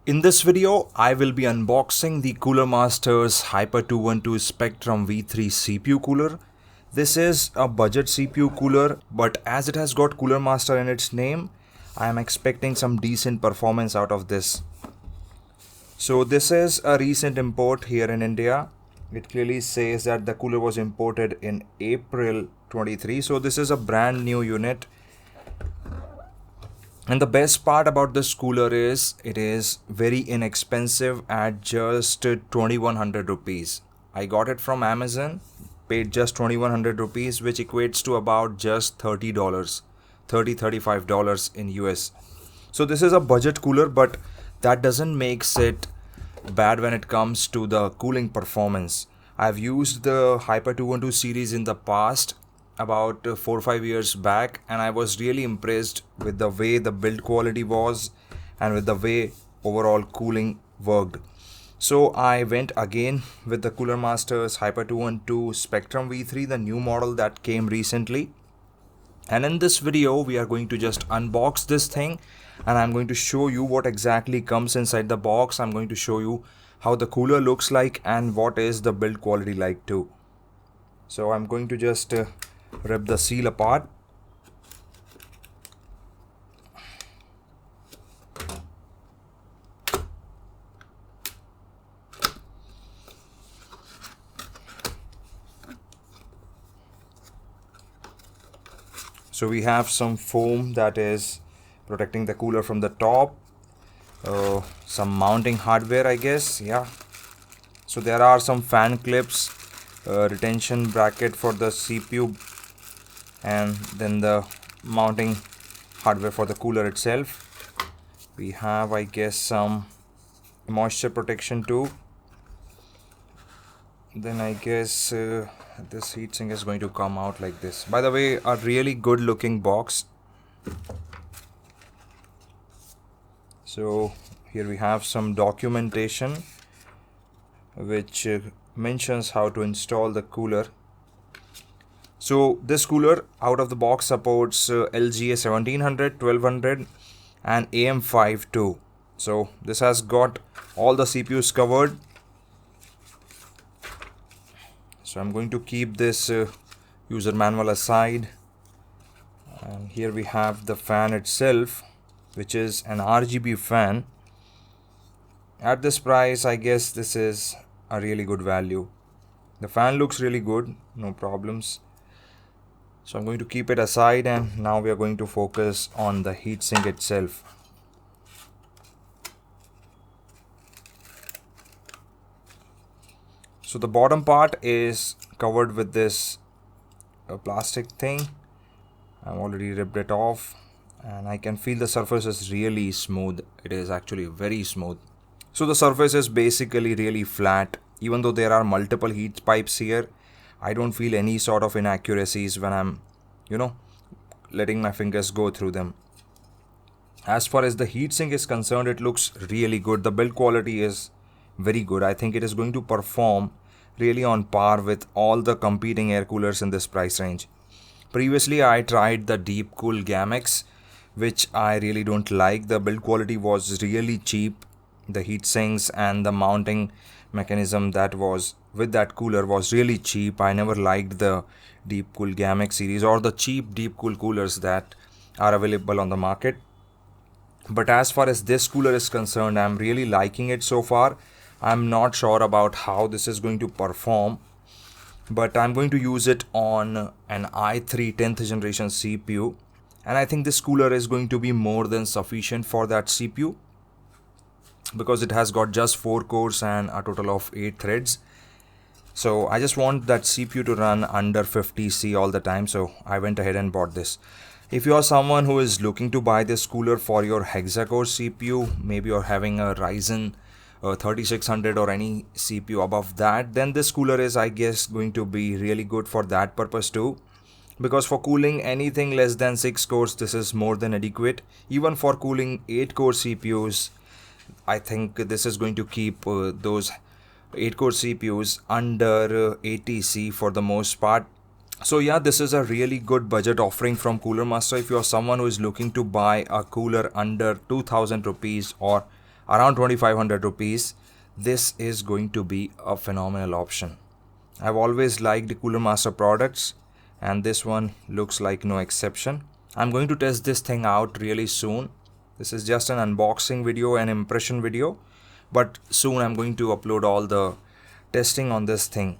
In this video, I will be unboxing the Cooler Masters Hyper 212 Spectrum V3 CPU cooler. This is a budget CPU cooler, but as it has got Cooler Master in its name, I am expecting some decent performance out of this. So this is a recent import here in India. It clearly says that the cooler was imported in April 23. So this is a brand new unit. And the best part about this cooler is it is very inexpensive at just 2100 rupees. I got it from Amazon, paid just 2100 rupees, which equates to about just $30, $35 in US. So this is a budget cooler, but that doesn't make it bad when it comes to the cooling performance. I've used the Hyper 212 series in the past about 4 or 5 years back, and I was really impressed with the way the build quality was and with the way overall cooling worked. So I went again with the Cooler Masters Hyper 212 Spectrum V3, the new model that came recently. And in this video we are going to just unbox this thing, and I'm going to show you what exactly comes inside the box. I'm going to show you how the cooler looks like and what is the build quality like too. So I'm going to just rip the seal apart. So we have some foam that is protecting the cooler from the top, some mounting hardware, I guess. Yeah, so there are some fan clips, retention bracket for the CPU, and then the mounting hardware for the cooler itself. We have, I guess, some moisture protection too. Then I guess this heatsink is going to come out like this. By the way, a really good looking box. So here we have some documentation which mentions how to install the cooler. So this cooler out of the box supports LGA 1700, 1200 and AM5 too. So this has got all the CPUs covered. So I'm going to keep this user manual aside, and here we have the fan itself, which is an RGB fan. At this price, I guess this is a really good value. The fan looks really good, no problems. So I'm going to keep it aside, and now we are going to focus on the heatsink itself. So the bottom part is covered with this plastic thing. I've already ripped it off, and I can feel the surface is really smooth. It is actually very smooth. So the surface is basically really flat. Even though there are multiple heat pipes here, I don't feel any sort of inaccuracies when I'm, letting my fingers go through them. As far as the heatsink is concerned, it looks really good. The build quality is very good. I think it is going to perform really on par with all the competing air coolers in this price range. Previously, I tried the Deepcool Gamex, which I really don't like. The build quality was really cheap. The heat sinks and the mounting mechanism that was with that cooler was really cheap. I never liked the Deepcool Gamex series or the cheap Deepcool coolers that are available on the market. But as far as this cooler is concerned, I'm really liking it so far. I'm not sure about how this is going to perform, but I'm going to use it on an i3 10th generation CPU, and I think this cooler is going to be more than sufficient for that CPU because it has got just 4 cores and a total of 8 threads. So I just want that CPU to run under 50C all the time, so I went ahead and bought this. If you are someone who is looking to buy this cooler for your hexa-core CPU, maybe you're having a Ryzen 3600 or any CPU above that, then this cooler is, I guess, going to be really good for that purpose too. Because for cooling anything less than 6 cores, this is more than adequate. Even for cooling 8 core CPUs, I think this is going to keep those 8 core CPUs under 80C for the most part. So yeah, this is a really good budget offering from Cooler Master. If you are someone who is looking to buy a cooler under 2000 rupees or around 2500 rupees, this is going to be a phenomenal option. I've always liked the Cooler Master products, and this one looks like no exception. I'm going to test this thing out really soon. This is just an unboxing video and impression video, but soon I'm going to upload all the testing on this thing.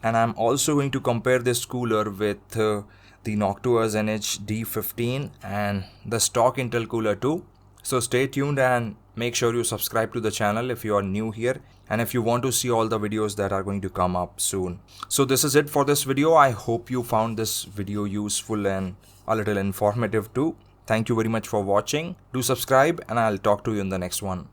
And I'm also going to compare this cooler with the Noctua ZenEdge D15 and the stock Intel cooler too. So stay tuned and make sure you subscribe to the channel if you are new here and if you want to see all the videos that are going to come up soon. So this is it for this video. I hope you found this video useful and a little informative too. Thank you very much for watching. Do subscribe and I'll talk to you in the next one.